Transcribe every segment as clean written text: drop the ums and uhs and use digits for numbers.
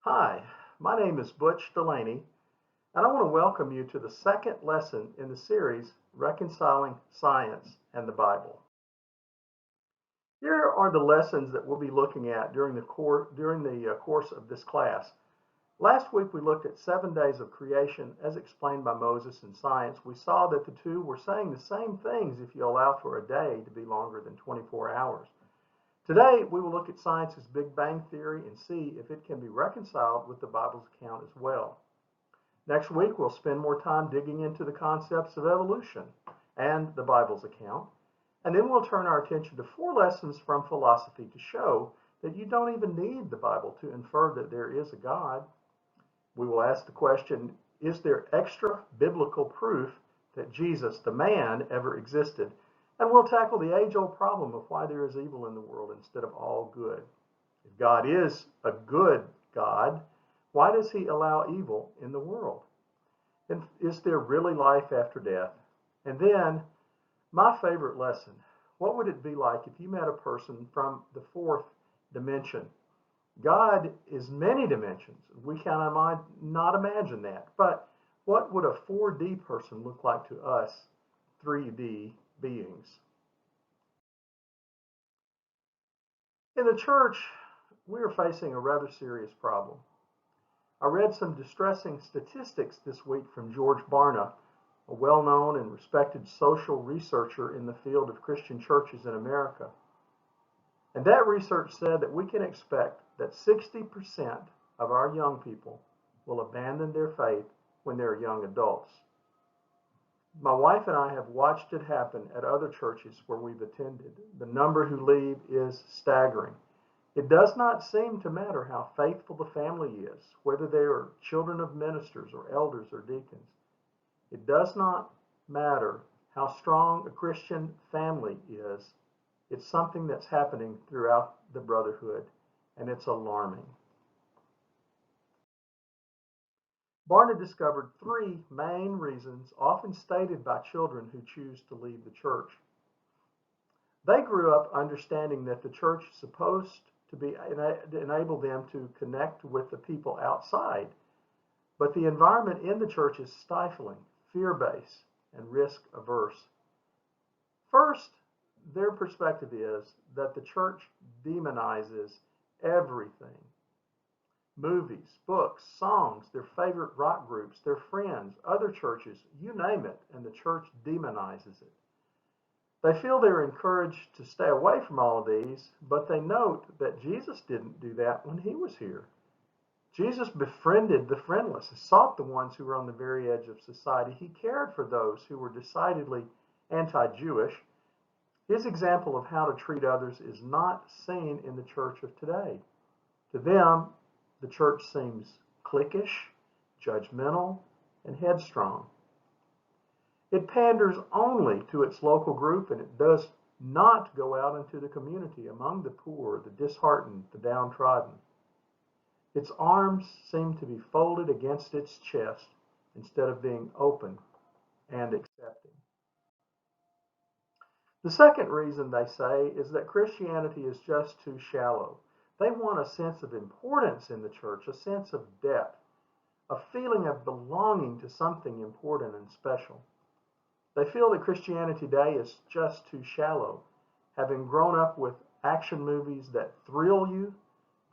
Hi, my name is Butch Delaney, and I want to welcome you to the second lesson in the series, Reconciling Science and the Bible. Here are the lessons that we'll be looking at during the course of this class. Last week we looked at 7 days of creation as explained by Moses in science. We saw that the two were saying the same things if you allow for a day to be longer than 24 hours. Today, we will look at science's Big Bang Theory and see if it can be reconciled with the Bible's account as well. Next week, we'll spend more time digging into the concepts of evolution and the Bible's account. And then we'll turn our attention to 4 lessons from philosophy to show that you don't even need the Bible to infer that there is a God. We will ask the question, is there extra biblical proof that Jesus, the man, ever existed? And we'll tackle the age-old problem of why there is evil in the world instead of all good. If God is a good God, why does he allow evil in the world? And is there really life after death? And then, my favorite lesson, what would it be like if you met a person from the 4th dimension? God is many dimensions. We cannot not imagine that. But what would a 4D person look like to us 3D beings? In the church, we are facing a rather serious problem. I read some distressing statistics this week from George Barna, a well-known and respected social researcher in the field of Christian churches in America. And that research said that we can expect that 60% of our young people will abandon their faith when they're young adults. My wife and I have watched it happen at other churches where we've attended. The number who leave is staggering. It does not seem to matter how faithful the family is, whether they are children of ministers or elders or deacons. It does not matter how strong a Christian family is. It's something that's happening throughout the brotherhood, and it's alarming. Barna discovered 3 main reasons often stated by children who choose to leave the church. They grew up understanding that the church is supposed to enable them to connect with the people outside, but the environment in the church is stifling, fear-based, and risk-averse. First, their perspective is that the church demonizes everything. Movies, books, songs, their favorite rock groups, their friends, other churches, you name it, and the church demonizes it. They feel they're encouraged to stay away from all of these, but they note that Jesus didn't do that when he was here. Jesus befriended the friendless, sought the ones who were on the very edge of society. He cared for those who were decidedly anti-Jewish. His example of how to treat others is not seen in the church of today. To them, the church seems cliquish, judgmental, and headstrong. It panders only to its local group, and it does not go out into the community among the poor, the disheartened, the downtrodden. Its arms seem to be folded against its chest instead of being open and accepting. The second reason, they say, is that Christianity is just too shallow. They want a sense of importance in the church, a sense of depth, a feeling of belonging to something important and special. They feel that Christianity today is just too shallow. Having grown up with action movies that thrill you,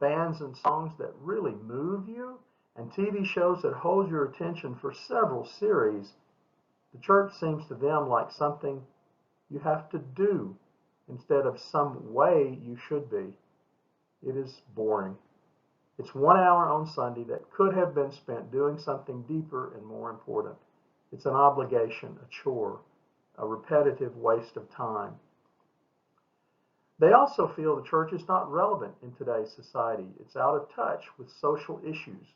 bands and songs that really move you, and TV shows that hold your attention for several series, the church seems to them like something you have to do instead of some way you should be. It is boring. It's 1 hour on Sunday that could have been spent doing something deeper and more important. It's an obligation, a chore, a repetitive waste of time. They also feel the church is not relevant in today's society. It's out of touch with social issues,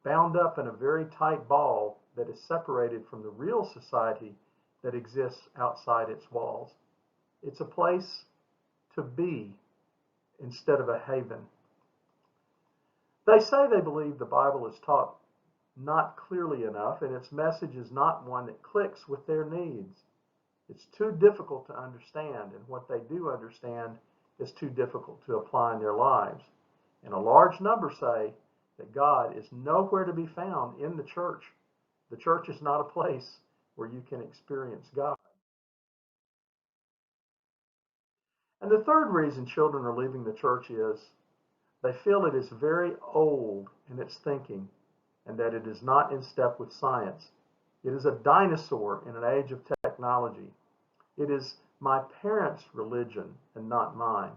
bound up in a very tight ball that is separated from the real society that exists outside its walls. It's a place to be instead of a haven. They say they believe the Bible is taught not clearly enough, and its message is not one that clicks with their needs. It's too difficult to understand, and what they do understand is too difficult to apply in their lives. And a large number say that God is nowhere to be found in the church. The church is not a place where you can experience God. And the third reason children are leaving the church is they feel it is very old in its thinking and that it is not in step with science. It is a dinosaur in an age of technology. It is my parents' religion and not mine.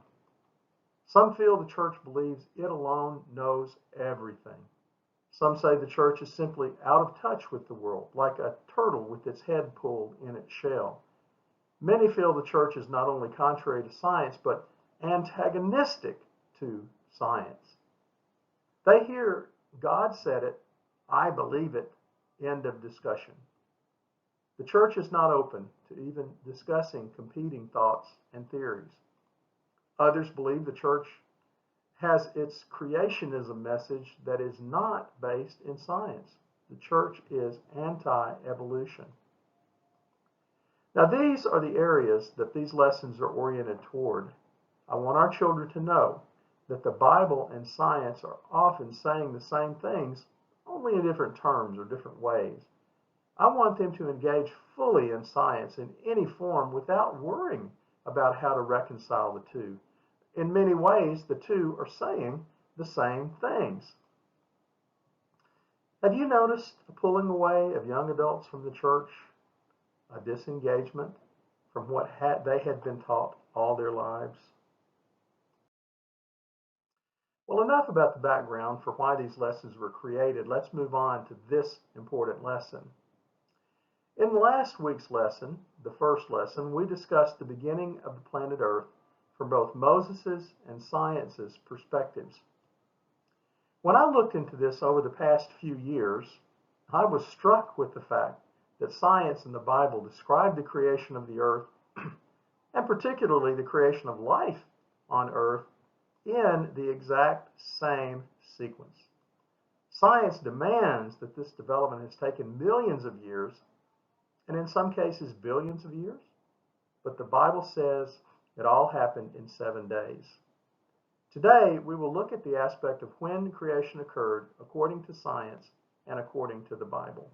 Some feel the church believes it alone knows everything. Some say the church is simply out of touch with the world, like a turtle with its head pulled in its shell. Many feel the church is not only contrary to science, but antagonistic to science. They hear God said it, I believe it, end of discussion. The church is not open to even discussing competing thoughts and theories. Others believe the church has its creationism message that is not based in science. The church is anti-evolution. Now, these are the areas that these lessons are oriented toward. I want our children to know that the Bible and science are often saying the same things, only in different terms or different ways. I want them to engage fully in science in any form without worrying about how to reconcile the two. In many ways, the two are saying the same things. Have you noticed the pulling away of young adults from the church, a disengagement from what they had been taught all their lives? Well, enough about the background for why these lessons were created. Let's move on to this important lesson. In last week's lesson, the first lesson, we discussed the beginning of the planet Earth from both Moses's and science's perspectives. When I looked into this over the past few years, I was struck with the fact that science and the Bible describe the creation of the earth, and particularly the creation of life on earth, in the exact same sequence. Science demands that this development has taken millions of years, and in some cases billions of years, but the Bible says it all happened in 7 days. Today, we will look at the aspect of when creation occurred according to science and according to the Bible.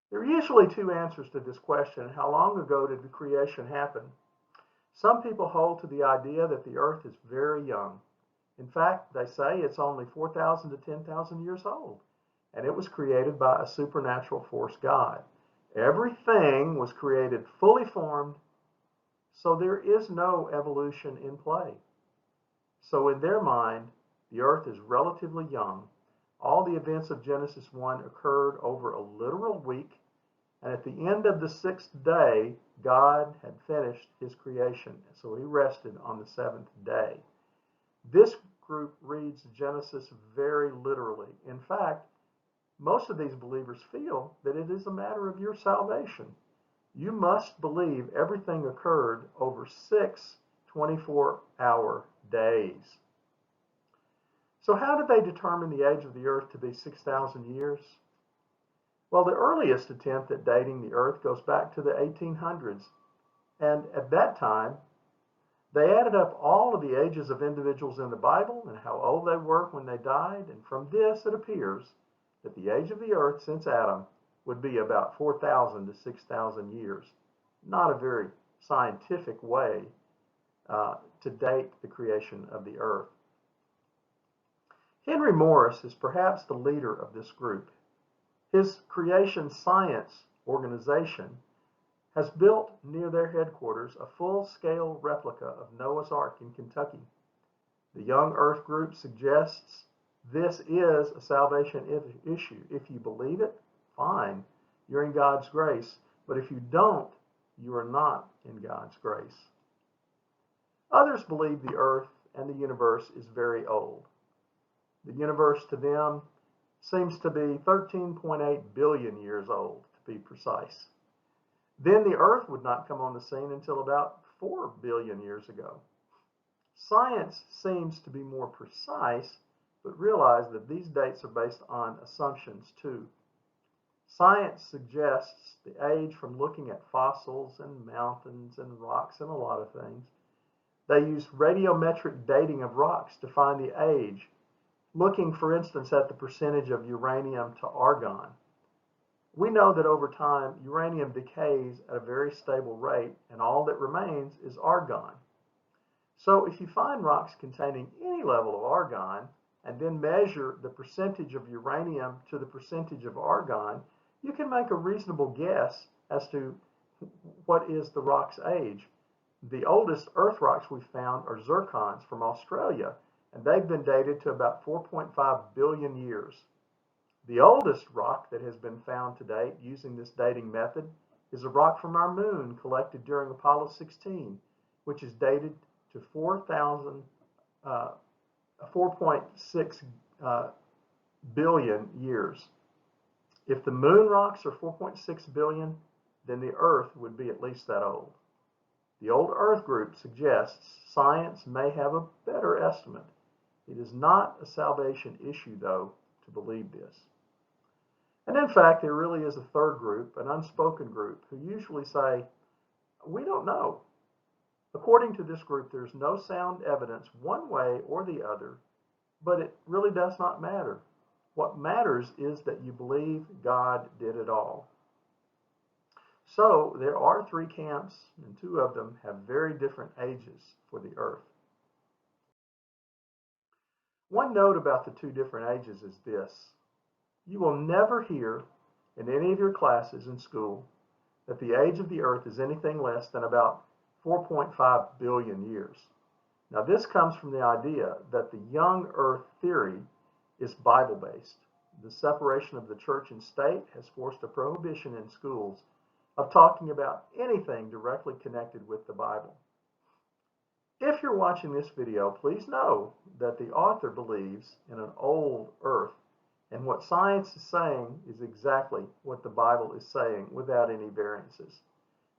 There are usually two answers to this question: how long ago did the creation happen? Some people hold to the idea that the earth is very young. In fact, they say it's only 4,000 to 10,000 years old, and it was created by a supernatural force God. Everything was created fully formed, so there is no evolution in play. So in their mind, the earth is relatively young. All the events of Genesis 1 occurred over a literal week, and at the end of the 6th day, God had finished his creation, so he rested on the 7th day. This group reads Genesis very literally. In fact, most of these believers feel that it is a matter of your salvation. You must believe everything occurred over 6 24-hour days. So how did they determine the age of the earth to be 6,000 years? Well, the earliest attempt at dating the earth goes back to the 1800s. And at that time, they added up all of the ages of individuals in the Bible and how old they were when they died. And from this, it appears that the age of the earth since Adam would be about 4,000 to 6,000 years. Not a very scientific way to date the creation of the earth. Henry Morris is perhaps the leader of this group. His creation science organization has built near their headquarters a full-scale replica of Noah's Ark in Kentucky. The Young Earth group suggests this is a salvation issue. If you believe it, fine, you're in God's grace. But if you don't, you are not in God's grace. Others believe the earth and the universe is very old. The universe to them seems to be 13.8 billion years old, to be precise. Then the earth would not come on the scene until about 4 billion years ago. Science seems to be more precise, but realize that these dates are based on assumptions too. Science suggests the age from looking at fossils and mountains and rocks and a lot of things. They use radiometric dating of rocks to find the age looking, for instance, at the percentage of uranium to argon. We know that over time, uranium decays at a very stable rate, and all that remains is argon. So if you find rocks containing any level of argon, and then measure the percentage of uranium to the percentage of argon, you can make a reasonable guess as to what is the rock's age. The oldest earth rocks we've found are zircons from Australia, and they've been dated to about 4.5 billion years. The oldest rock that has been found to date using this dating method is a rock from our moon collected during Apollo 16, which is dated to 4.6 billion years. If the moon rocks are 4.6 billion, then the Earth would be at least that old. The old Earth group suggests science may have a better estimate. It is not a salvation issue, though, to believe this. And in fact, there really is a third group, an unspoken group, who usually say, we don't know. According to this group, there's no sound evidence one way or the other, but it really does not matter. What matters is that you believe God did it all. So there are three camps, and two of them have very different ages for the earth. One note about the two different ages is this. You will never hear in any of your classes in school that the age of the earth is anything less than about 4.5 billion years. Now, this comes from the idea that the young earth theory is Bible-based. The separation of the church and state has forced a prohibition in schools of talking about anything directly connected with the Bible. If you're watching this video, please know that the author believes in an old earth, and what science is saying is exactly what the Bible is saying without any variances.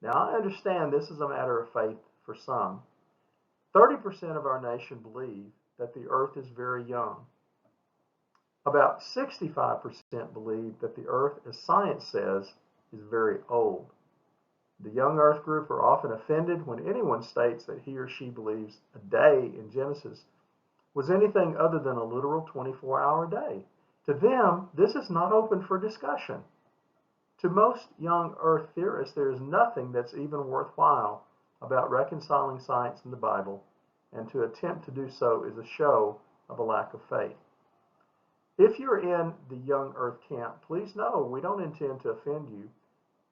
Now, I understand this is a matter of faith for some. 30% of our nation believe that the earth is very young. About 65% believe that the earth, as science says, is very old. The young earth group are often offended when anyone states that he or she believes a day in Genesis was anything other than a literal 24-hour day. To them, this is not open for discussion. To most young earth theorists, there is nothing that's even worthwhile about reconciling science and the Bible, and to attempt to do so is a show of a lack of faith. If you're in the young earth camp, please know we don't intend to offend you.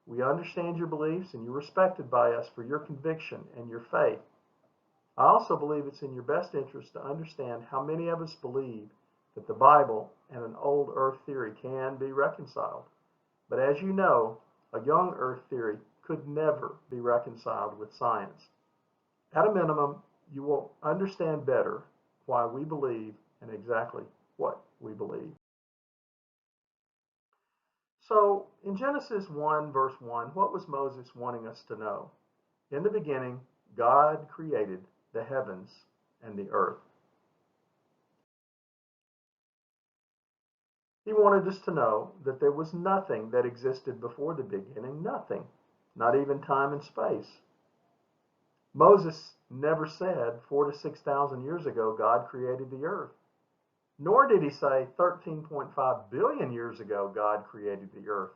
We understand your beliefs, and you're respected by us for your conviction and your faith. I also believe it's in your best interest to understand how many of us believe that the Bible and an old earth theory can be reconciled. But as you know, a young earth theory could never be reconciled with science. At a minimum, you will understand better why we believe and exactly what we believe. So, in Genesis 1, verse 1, what was Moses wanting us to know? In the beginning, God created the heavens and the earth. He wanted us to know that there was nothing that existed before the beginning, nothing, not even time and space. Moses never said 4,000 to 6,000 years ago God created the earth. Nor did he say 13.5 billion years ago God created the earth.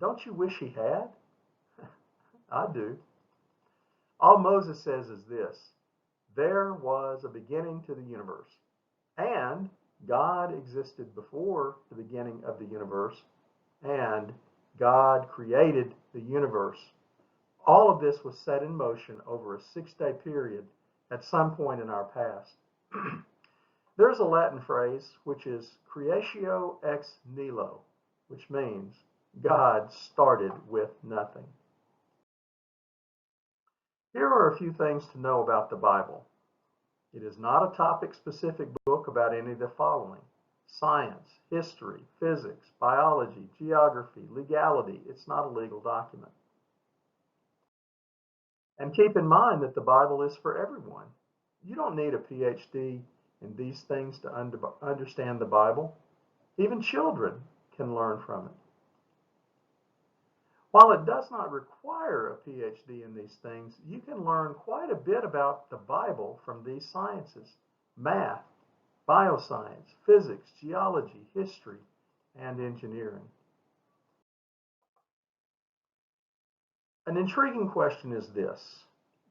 Don't you wish he had? I do. All Moses says is this: there was a beginning to the universe, and God existed before the beginning of the universe, and God created the universe. All of this was set in motion over a 6-day period at some point in our past. There's a Latin phrase which is creatio ex nihilo, which means God started with nothing. Here are a few things to know about the Bible. It is not a topic-specific book about any of the following: science, history, physics, biology, geography, legality. It's not a legal document. And keep in mind that the Bible is for everyone. You don't need a PhD in these things to understand the Bible. Even children can learn from it. While it does not require a PhD in these things, you can learn quite a bit about the Bible from these sciences: math, bioscience, physics, geology, history, and engineering. An intriguing question is this: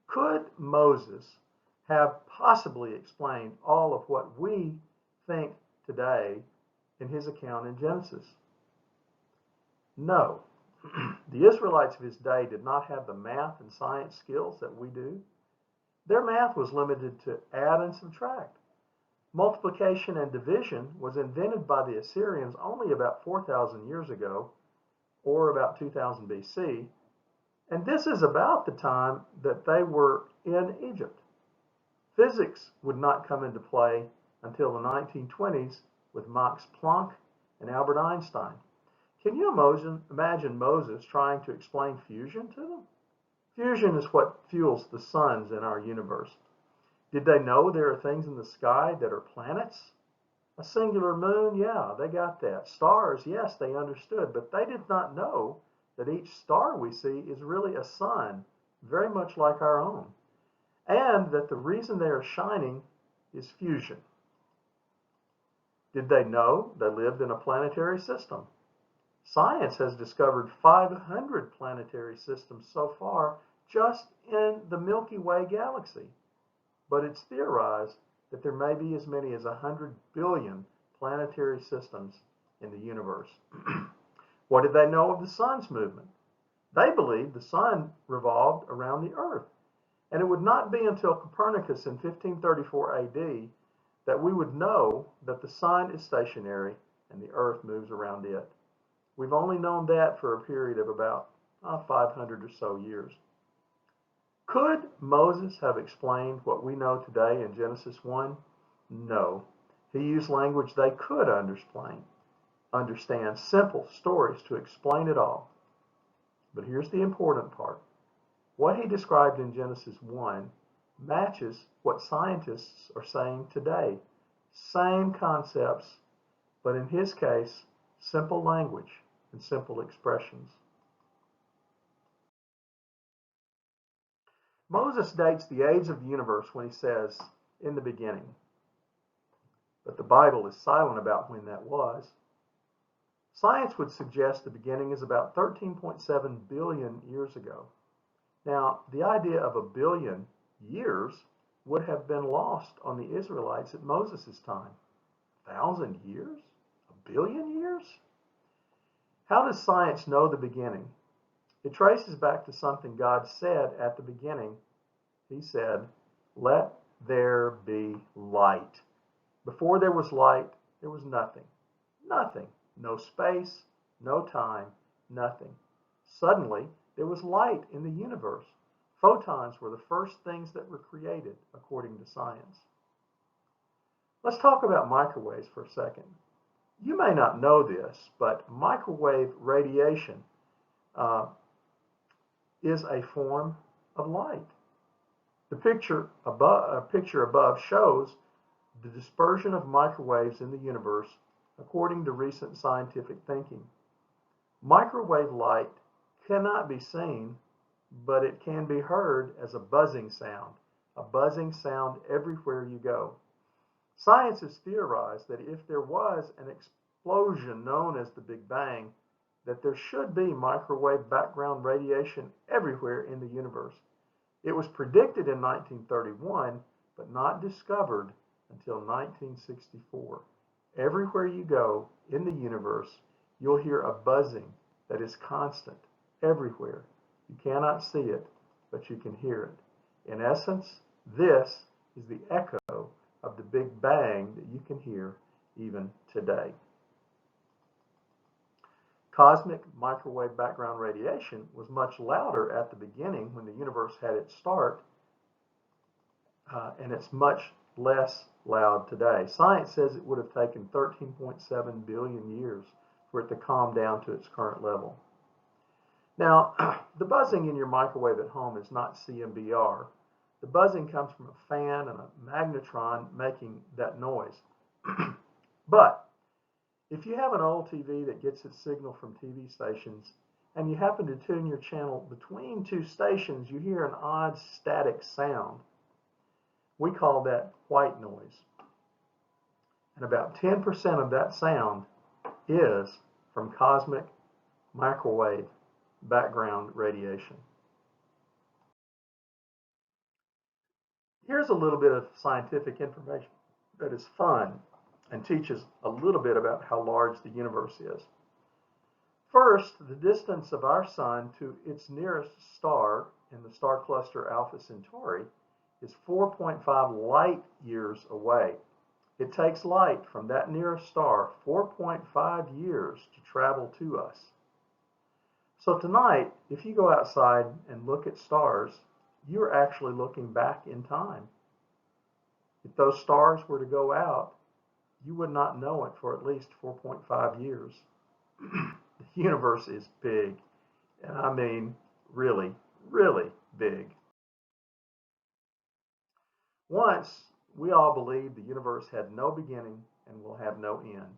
could Moses have possibly explained all of what we think today in his account in Genesis? No. The Israelites of his day did not have the math and science skills that we do. Their math was limited to add and subtract. Multiplication and division was invented by the Assyrians only about 4,000 years ago, or about 2000 BC, and this is about the time that they were in Egypt. Physics would not come into play until the 1920s with Max Planck and Albert Einstein. Can you imagine Moses trying to explain fusion to them? Fusion is what fuels the suns in our universe. Did they know there are things in the sky that are planets? A singular moon, yeah, they got that. Stars, yes, they understood, but they did not know that each star we see is really a sun, very much like our own, and that the reason they are shining is fusion. Did they know they lived in a planetary system? Science has discovered 500 planetary systems so far just in the Milky Way galaxy, but it's theorized that there may be as many as 100 billion planetary systems in the universe. What did they know of the sun's movement? They believed the sun revolved around the earth, and it would not be until Copernicus in 1534 AD that we would know that the sun is stationary and the earth moves around it. We've only known that for a period of about 500 or so years. Could Moses have explained what we know today in Genesis 1? No. He used language they could understand, simple stories to explain it all. But here's the important part. What he described in Genesis 1 matches what scientists are saying today. Same concepts, but in his case, simple language and simple expressions. Moses dates the age of the universe when he says, "in the beginning." But the Bible is silent about when that was. Science would suggest the beginning is about 13.7 billion years ago. Now, the idea of a billion years would have been lost on the Israelites at Moses' time. 1,000 years? A billion years? How does science know the beginning? It traces back to something God said at the beginning. He said, "Let there be light." Before there was light, there was nothing. Nothing. No space, no time, nothing. Suddenly, there was light in the universe. Photons were the first things that were created, according to science. Let's talk about microwaves for a second. You may not know this, but microwave radiation is a form of light. The picture above shows the dispersion of microwaves in the universe according to recent scientific thinking. Microwave light cannot be seen, but it can be heard as a buzzing sound everywhere you go. Science has theorized that if there was an explosion known as the Big Bang, that there should be microwave background radiation everywhere in the universe. It was predicted in 1931, but not discovered until 1964. Everywhere you go in the universe, you'll hear a buzzing that is constant everywhere. You cannot see it, but you can hear it. In essence, this is the echo of the Big Bang that you can hear even today. Cosmic microwave background radiation was much louder at the beginning when the universe had its start, and it's much less loud today. Science says it would have taken 13.7 billion years for it to calm down to its current level. Now, the buzzing in your microwave at home is not CMBR. The buzzing comes from a fan and a magnetron making that noise. But if you have an old TV that gets its signal from TV stations and you happen to tune your channel between two stations, you hear an odd static sound. We call that white noise. and about 10% of that sound is from cosmic microwave background radiation. Here's a little bit of scientific information that is fun and teaches a little bit about how large the universe is. First, the distance of our sun to its nearest star in the star cluster Alpha Centauri is 4.5 light years away. It takes light from that nearest star 4.5 years to travel to us. So tonight, if you go outside and look at stars, you're actually looking back in time. If those stars were to go out, you would not know it for at least 4.5 years. The universe is big, and I mean really, really big. Once, we all believed the universe had no beginning and will have no end.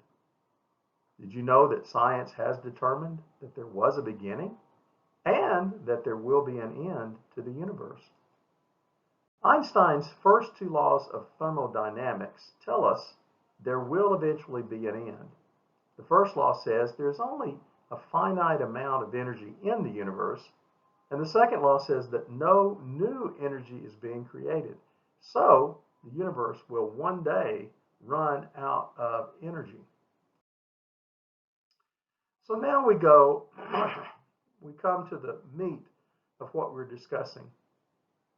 Did you know that science has determined that there was a beginning and that there will be an end to the universe? Einstein's first two laws of thermodynamics tell us there will eventually be an end. The first law says there's only a finite amount of energy in the universe, and the second law says that no new energy is being created. So the universe will one day run out of energy. So now we come to the meat of what we're discussing.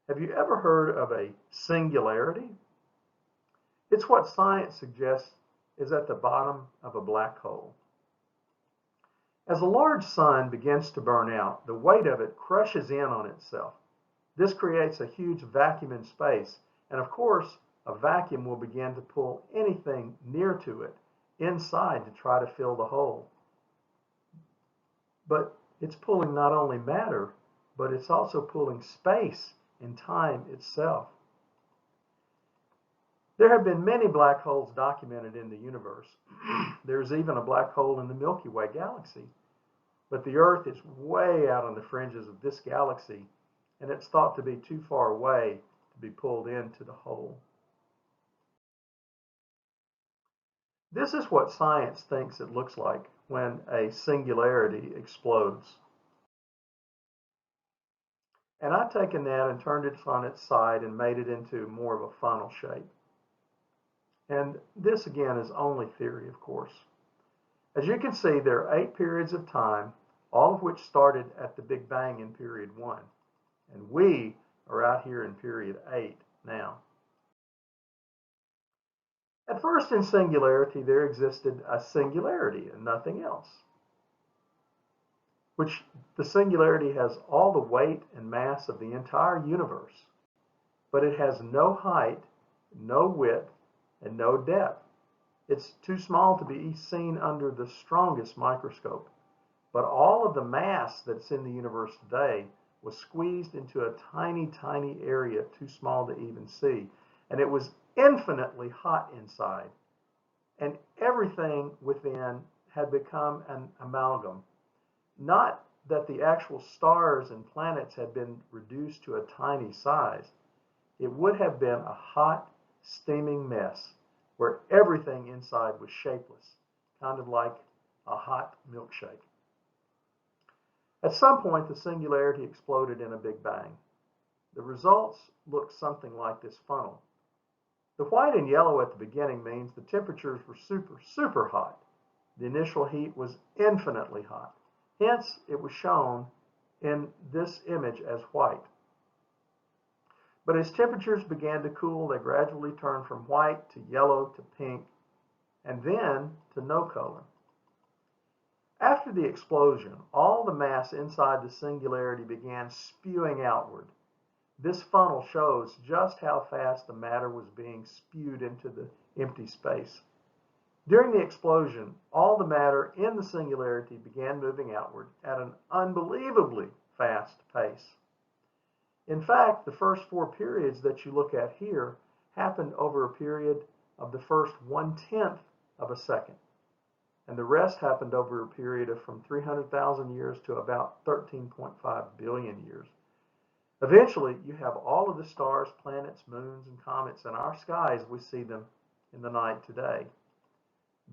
Have you ever heard of a singularity? It's what science suggests is at the bottom of a black hole. As a large sun begins to burn out, the weight of it crushes in on itself. This creates a huge vacuum in space, and of course, a vacuum will begin to pull anything near to it inside to try to fill the hole. But it's pulling not only matter, but it's also pulling space and time itself. There have been many black holes documented in the universe. There's even a black hole in the Milky Way galaxy. But the Earth is way out on the fringes of this galaxy, and it's thought to be too far away to be pulled into the hole. This is what science thinks it looks like when a singularity explodes. And I've taken that and turned it on its side and made it into more of a funnel shape. And this again is only theory, of course. As you can see, there are 8 periods of time, all of which started at the Big Bang in period 1. And we are out here in period 8 now. At first in singularity, there existed a singularity and nothing else, which the singularity has all the weight and mass of the entire universe, but it has no height, no width, and no depth. It's too small to be seen under the strongest microscope, but all of the mass that's in the universe today was squeezed into a tiny, tiny area too small to even see, and it was infinitely hot inside, and everything within had become an amalgam. Not that the actual stars and planets had been reduced to a tiny size. It would have been a hot, steaming mess where everything inside was shapeless, kind of like a hot milkshake. At some point, the singularity exploded in a big bang. The results looked something like this funnel. The white and yellow at the beginning means the temperatures were super, super hot. The initial heat was infinitely hot. Hence, it was shown in this image as white. But as temperatures began to cool, they gradually turned from white to yellow to pink, and then to no color. After the explosion, all the mass inside the singularity began spewing outward. This funnel shows just how fast the matter was being spewed into the empty space. During the explosion, all the matter in the singularity began moving outward at an unbelievably fast pace. In fact, the first 4 periods that you look at here happened over a period of the first 1/10 of a second. And the rest happened over a period of from 300,000 years to about 13.5 billion years. Eventually, you have all of the stars, planets, moons, and comets in our sky as we see them in the night today.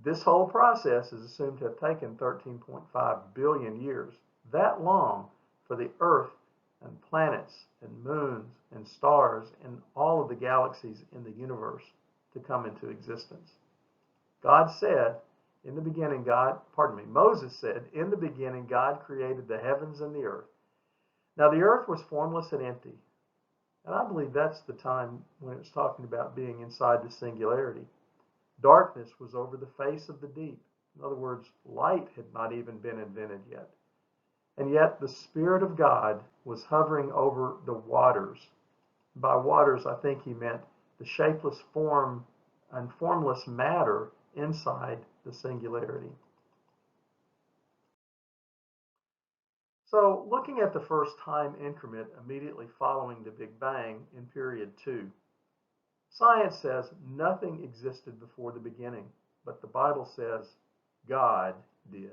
This whole process is assumed to have taken 13.5 billion years, that long for the Earth and planets and moons and stars and all of the galaxies in the universe to come into existence. God said, in the beginning, Moses said, in the beginning, God created the heavens and the earth. Now, the earth was formless and empty. And I believe that's the time when it's talking about being inside the singularity. Darkness was over the face of the deep. In other words, light had not even been invented yet. And yet the Spirit of God was hovering over the waters. By waters, I think he meant the shapeless form and formless matter inside the singularity. So, looking at the first time increment immediately following the Big Bang in period 2, science says nothing existed before the beginning, but the Bible says God did.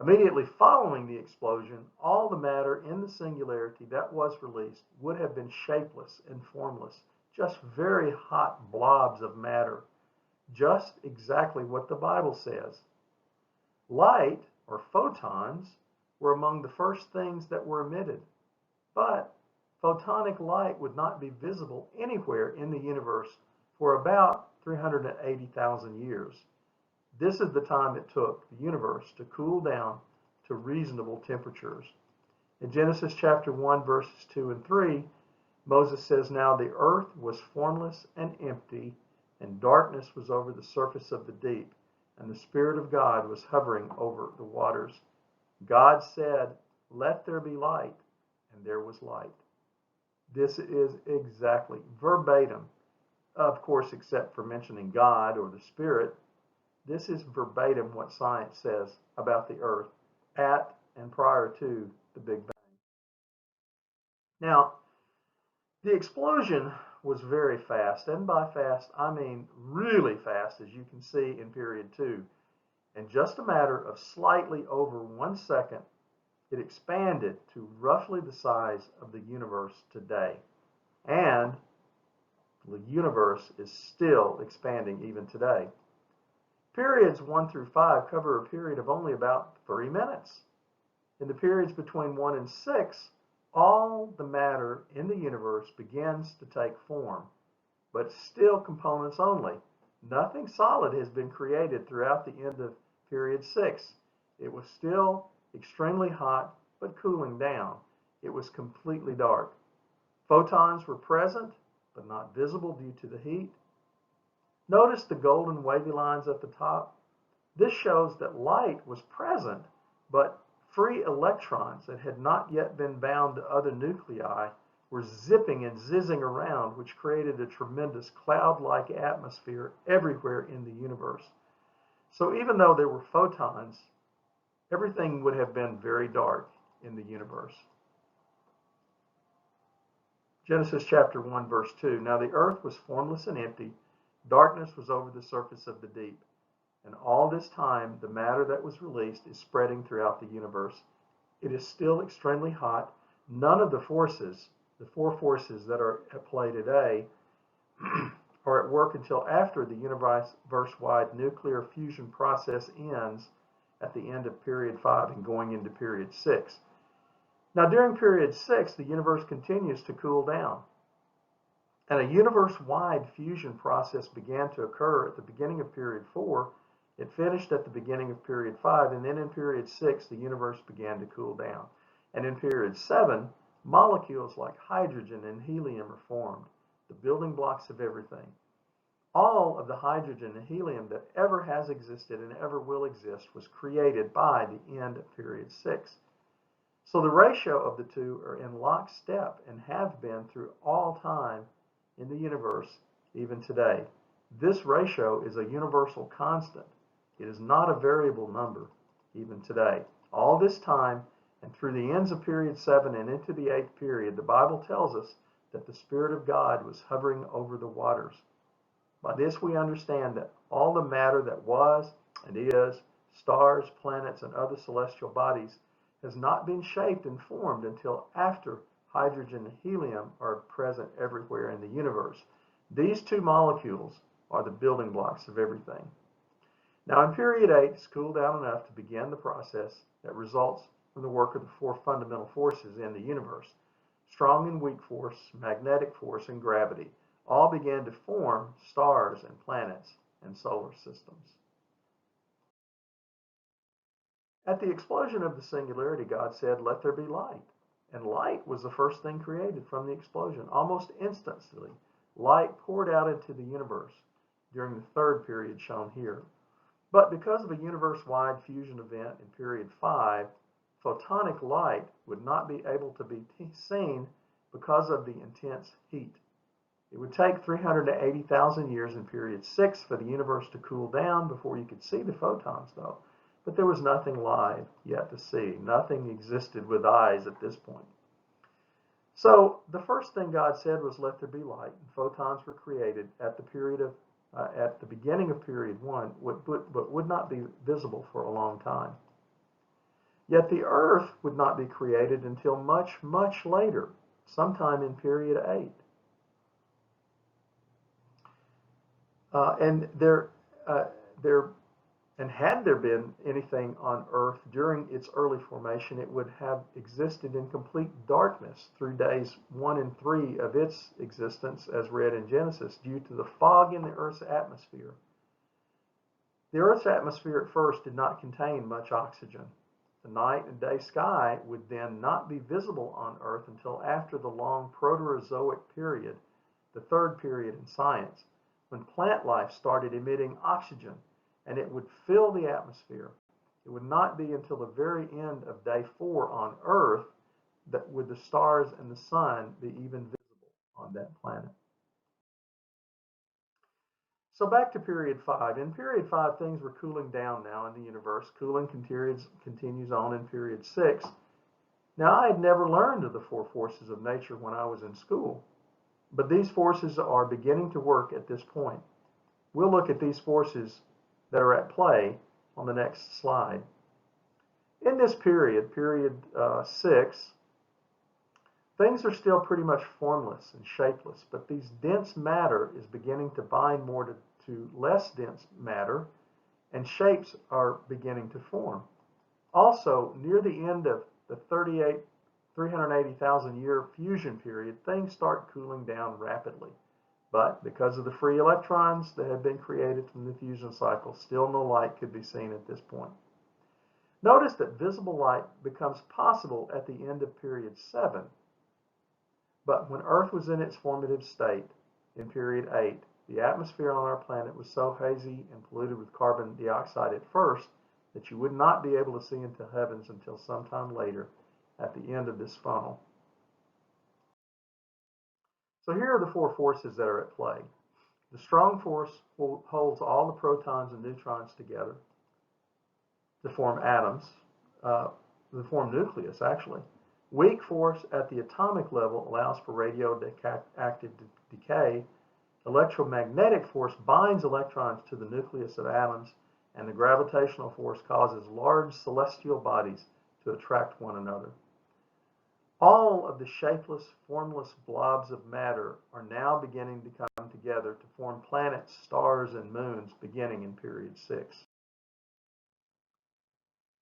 Immediately following the explosion, all the matter in the singularity that was released would have been shapeless and formless, just very hot blobs of matter, just exactly what the Bible says. Light, or photons, were among the first things that were emitted, but photonic light would not be visible anywhere in the universe for about 380,000 years. This is the time it took the universe to cool down to reasonable temperatures. In Genesis chapter 1, verses 2 and 3, Moses says, "Now the earth was formless and empty, and darkness was over the surface of the deep, and the Spirit of God was hovering over the waters. God said, 'Let there be light,' and there was light." This is exactly verbatim, of course, except for mentioning God or the Spirit. This is verbatim what science says about the earth at and prior to the Big Bang. Now, the explosion was very fast, and by fast, I mean really fast, as you can see in period 2. In just a matter of slightly over 1 second, it expanded to roughly the size of the universe today. And the universe is still expanding even today. Periods 1 through 5 cover a period of only about 3 minutes. In the periods between 1 and 6, all the matter in the universe begins to take form, but still components only. Nothing solid has been created throughout the end of period 6. It was still extremely hot, but cooling down. It was completely dark. Photons were present, but not visible due to the heat. Notice the golden wavy lines at the top. This shows that light was present, but free electrons that had not yet been bound to other nuclei were zipping and zizzing around, which created a tremendous cloud-like atmosphere everywhere in the universe. So even though there were photons, everything would have been very dark in the universe. Genesis chapter 1, verse 2. "Now the earth was formless and empty. Darkness was over the surface of the deep. And all this time, the matter that was released is spreading throughout the universe. It is still extremely hot. None of the forces, the 4 forces that are at play today, are at work until after the universe-wide nuclear fusion process ends at the end of period 5 and going into period 6. Now, during period 6, the universe continues to cool down. And a universe-wide fusion process began to occur at the beginning of period 4. It finished at the beginning of period 5, and then in period 6, the universe began to cool down. And in period 7, molecules like hydrogen and helium are formed, the building blocks of everything. All of the hydrogen and helium that ever has existed and ever will exist was created by the end of period 6. So the ratio of the two are in lockstep and have been through all time in the universe, even today. This ratio is a universal constant. It is not a variable number, even today. All this time, and through the ends of period 7 and into the 8th period, the Bible tells us that the Spirit of God was hovering over the waters. By this we understand that all the matter that was and is, stars, planets, and other celestial bodies, has not been shaped and formed until after hydrogen and helium are present everywhere in the universe. These two molecules are the building blocks of everything. Now, in period 8, it's cooled down enough to begin the process that results from the work of the four fundamental forces in the universe: strong and weak force, magnetic force, and gravity. All began to form stars and planets and solar systems. At the explosion of the singularity, God said, "Let there be light." And light was the first thing created from the explosion. Almost instantly, light poured out into the universe during the third period shown here. But because of a universe-wide fusion event in period 5, photonic light would not be able to be seen because of the intense heat. It would take 380,000 years in period 6 for the universe to cool down before you could see the photons, though. But there was nothing live yet to see. Nothing existed with eyes at this point. So the first thing God said was, "Let there be light," and photons were created at the beginning of period 1, but would not be visible for a long time. Yet the Earth would not be created until much, much later, sometime in period 8. And there and had there been anything on Earth during its early formation, it would have existed in complete darkness through days 1 and 3 of its existence, as read in Genesis, due to the fog in the Earth's atmosphere. The Earth's atmosphere at first did not contain much oxygen. The night and day sky would then not be visible on Earth until after the long Proterozoic period, the third period in science, when plant life started emitting oxygen and it would fill the atmosphere. It would not be until the very end of day 4 on Earth that would the stars and the sun be even visible on that planet. So back to period 5. In period 5, things were cooling down now in the universe. Cooling continues on in period 6. Now, I had never learned of the four forces of nature when I was in school, but these forces are beginning to work at this point. We'll look at these forces that are at play on the next slide. In this period 6, things are still pretty much formless and shapeless, but these dense matter is beginning to bind more to less dense matter, and shapes are beginning to form. Also, near the end of the 380,000 year fusion period, things start cooling down rapidly. But because of the free electrons that had been created from the fusion cycle, still no light could be seen at this point. Notice that visible light becomes possible at the end of period 7. But when Earth was in its formative state in period 8, the atmosphere on our planet was so hazy and polluted with carbon dioxide at first that you would not be able to see into heavens until sometime later at the end of this funnel. So here are the four forces that are at play. The strong force holds all the protons and neutrons together to form atoms, to form nucleus actually. Weak force at the atomic level allows for radioactive decay. Electromagnetic force binds electrons to the nucleus of atoms, and the gravitational force causes large celestial bodies to attract one another. All of the shapeless, formless blobs of matter are now beginning to come together to form planets, stars, and moons beginning in period 6.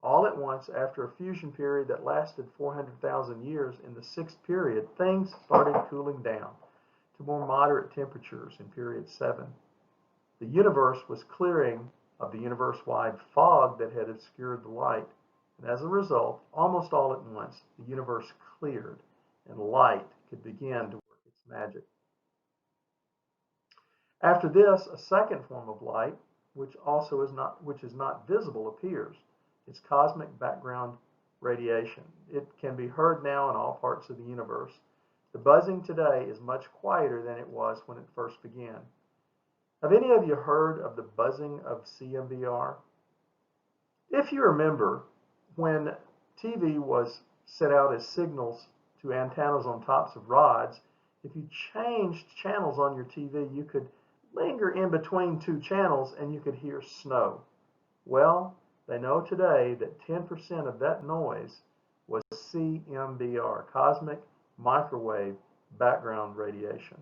All at once, after a fusion period that lasted 400,000 years, in the 6th period, things started cooling down to more moderate temperatures in period 7. The universe was clearing of the universe-wide fog that had obscured the light, and as a result, almost all at once, the universe cleared and light could begin to work its magic. After this, a second form of light, which is not visible, appears. It's cosmic background radiation. It can be heard now in all parts of the universe. The buzzing today is much quieter than it was when it first began. Have any of you heard of the buzzing of CMBR? If you remember, when TV was sent out as signals to antennas on tops of rods, if you changed channels on your TV, you could linger in between two channels and you could hear snow. Well, they know today that 10% of that noise was CMBR, cosmic microwave background radiation.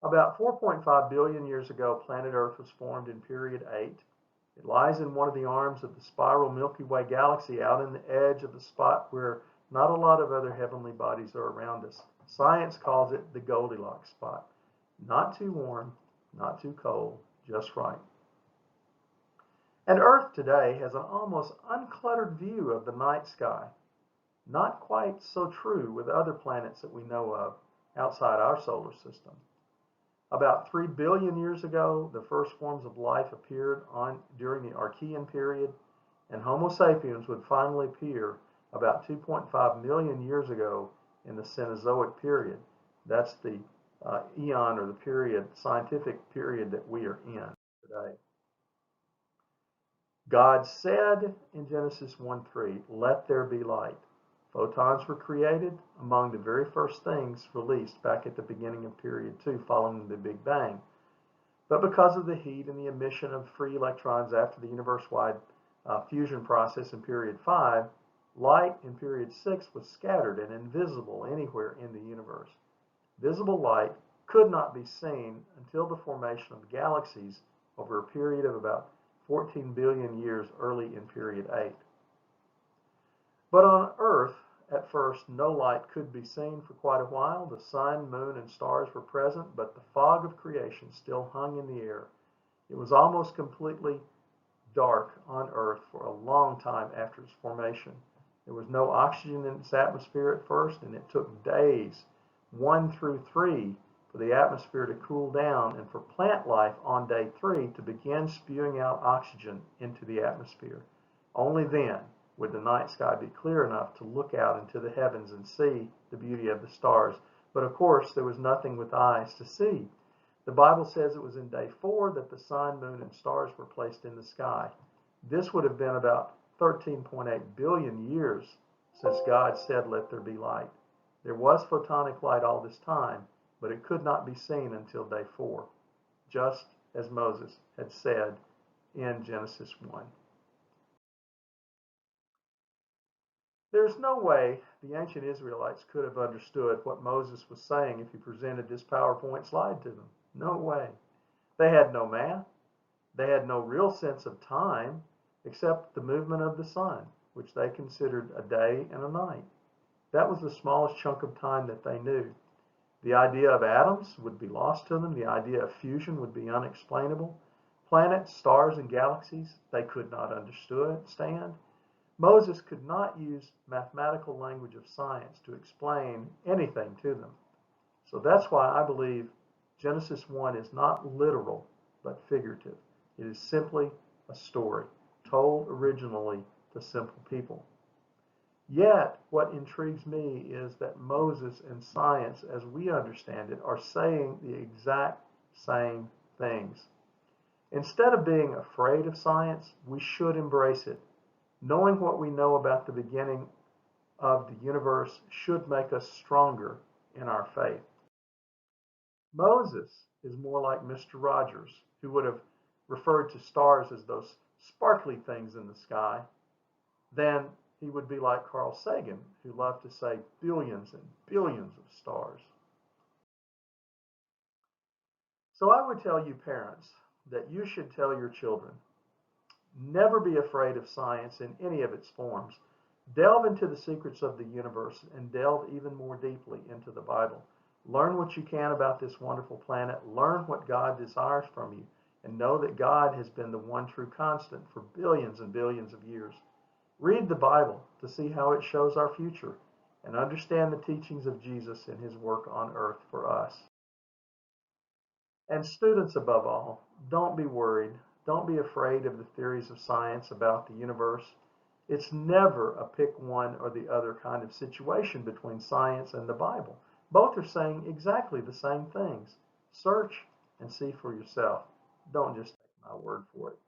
About 4.5 billion years ago, planet Earth was formed in period 8. It lies in one of the arms of the spiral Milky Way galaxy out in the edge of the spot where not a lot of other heavenly bodies are around us. Science calls it the Goldilocks spot. Not too warm, not too cold, just right. And Earth today has an almost uncluttered view of the night sky. Not quite so true with other planets that we know of outside our solar system. About 3 billion years ago, the first forms of life appeared during the Archean period, and Homo sapiens would finally appear about 2.5 million years ago in the Cenozoic period. That's the eon or the period, scientific period that we are in today. God said in Genesis 1:3, "Let there be light." Photons were created, among the very first things released back at the beginning of period 2 following the Big Bang. But because of the heat and the emission of free electrons after the universe-wide fusion process in period 5, light in period 6 was scattered and invisible anywhere in the universe. Visible light could not be seen until the formation of galaxies over a period of about 14 billion years early in period 8. But on Earth, at first, no light could be seen for quite a while. The sun, moon, and stars were present, but the fog of creation still hung in the air. It was almost completely dark on Earth for a long time after its formation. There was no oxygen in its atmosphere at first, and it took days, 1 through 3, for the atmosphere to cool down and for plant life on day 3 to begin spewing out oxygen into the atmosphere. Only then would the night sky be clear enough to look out into the heavens and see the beauty of the stars. But of course, there was nothing with eyes to see. The Bible says it was in day 4 that the sun, moon, and stars were placed in the sky. This would have been about 13.8 billion years since God said, "Let there be light." There was photonic light all this time, but it could not be seen until day 4, just as Moses had said in Genesis 1. There's no way the ancient Israelites could have understood what Moses was saying if he presented this PowerPoint slide to them. No way. They had no math. They had no real sense of time except the movement of the sun, which they considered a day and a night. That was the smallest chunk of time that they knew. The idea of atoms would be lost to them. The idea of fusion would be unexplainable. Planets, stars, and galaxies, they could not understand. Moses could not use mathematical language of science to explain anything to them. So that's why I believe Genesis 1 is not literal, but figurative. It is simply a story told originally to simple people. Yet, what intrigues me is that Moses and science, as we understand it, are saying the exact same things. Instead of being afraid of science, we should embrace it. Knowing what we know about the beginning of the universe should make us stronger in our faith. Moses is more like Mr. Rogers, who would have referred to stars as those sparkly things in the sky, than he would be like Carl Sagan, who loved to say billions and billions of stars. So I would tell you parents that you should tell your children, never be afraid of science in any of its forms. Delve into the secrets of the universe and delve even more deeply into the Bible. Learn what you can about this wonderful planet. Learn what God desires from you, and know that God has been the one true constant for billions and billions of years. Read the Bible to see how it shows our future, and understand the teachings of Jesus and his work on earth for us. And students, above all, don't be worried. Don't be afraid of the theories of science about the universe. It's never a pick one or the other kind of situation between science and the Bible. Both are saying exactly the same things. Search and see for yourself. Don't just take my word for it.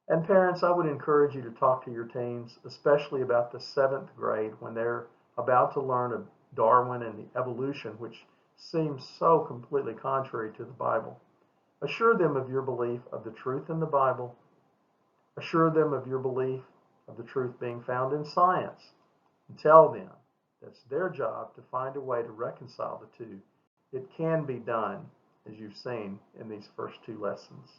And parents, I would encourage you to talk to your teens, especially about the 7th grade when they're about to learn of Darwin and the evolution, which seems so completely contrary to the Bible. Assure them of your belief of the truth in the Bible. Assure them of your belief of the truth being found in science. And tell them that's their job to find a way to reconcile the two It can be done, as you've seen in these first two lessons.